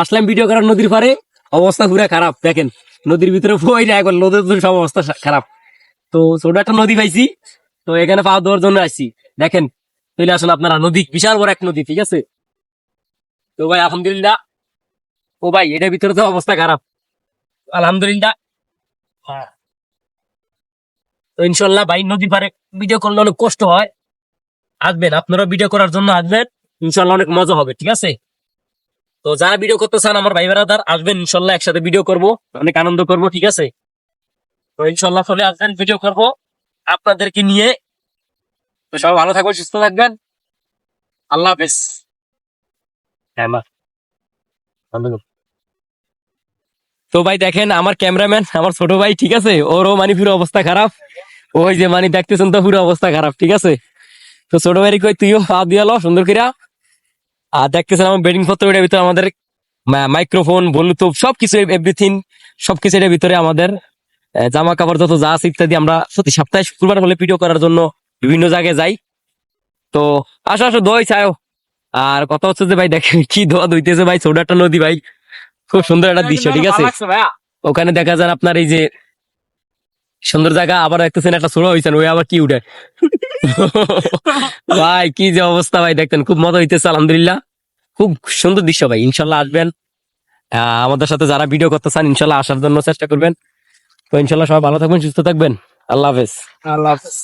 আসলাম video করার নদীর পারে, অবস্থা পুরা খারাপ। দেখেন নদীর ভিতরে বই না, এখন নদীর তো সব অবস্থা খারাপ। তো ছোট একটা নদী পাইছি, তো এখানে পা দেওয়ার জন্য আসছি। দেখেন চলে আসুন আপনারা, নদী বিশাল বড় এক নদী, ঠিক আছে। তো ভাই আলহামদুলিল্লাহ, ও ভাই এটার ভিতরে তো অবস্থা খারাপ, আলহামদুলিল্লাহ। হ্যাঁ। তো ইনশাল্লাহ ভাই নদীর পারে ভিডিও করলে অনেক কষ্ট হয়, আসবেন আপনারা ভিডিও করার জন্য, আসবেন ইনশাল্লাহ, অনেক মজা হবে, ঠিক আছে। তো যারা ভিডিও করতে চান আমার ভাই বেড়াদার, আসবেন ইনশাল্লাহ, একসাথে ভিডিও করব, অনেক আনন্দ করব, ঠিক আছে। তো ইনশাল্লাহ চলে আসবেন, ভিডিও করব আপনাদেরকে নিয়ে। তো সবাই ভালো থাকবেন, সুস্থ থাকবেন, আল্লাহ হাফেজ। হ্যাঁ মা, তো ভাই দেখেন আমার ক্যামেরাম্যান, আমার ছোট ভাই, ঠিক আছে, ওরও মানে পুরো অবস্থা খারাপ। ওই যে মানে দেখতেছেন তো, পুরো অবস্থা খারাপ, ঠিক আছে। তো ছোট ভাই কই তুইও পা দিয়ালো সুন্দর করিয়া। আর দেখতেছেন আমার বেডিং পত্র, এটার ভিতরে আমাদের মাইক্রোফোন, ব্লুটুথ সবকিছু, এভরিথিং সবকিছু এটার ভিতরে আমাদের। জামা কাপড় যত যা আছে ইত্যাদি। আমরা প্রতি সপ্তাহে শুক্রবার হলে ভিডিও করার জন্য বিভিন্ন জায়গায় যাই। তো আসো আসো, দই চাও। আর কথা হচ্ছে যে ভাই দেখেন কি দোয়া দইতেছে ভাই, ছোট একটা নদী ভাই, খুব সুন্দর একটা দৃশ্য, ঠিক আছে। ওখানে দেখা যান আপনার এই যে সুন্দর জায়গা, আবার দেখতেছেন একটা ছোড়া হয়েছেন, ওই আবার কি উঠে ভাই কি যে অবস্থা ভাই, দেখতেন খুব মজা হইতেছে, আলহামদুলিল্লাহ। খুব সুন্দর দৃশ্য ভাই, ইনশাল্লাহ আসবেন। আমাদের সাথে যারা ভিডিও করতে চান ইনশাল্লাহ আসার জন্য চেষ্টা করবেন। তো ইনশাল্লাহ সবাই ভালো থাকবেন, সুস্থ থাকবেন, আল্লাহ হাফেজ। আল্লাহ হাফেজ।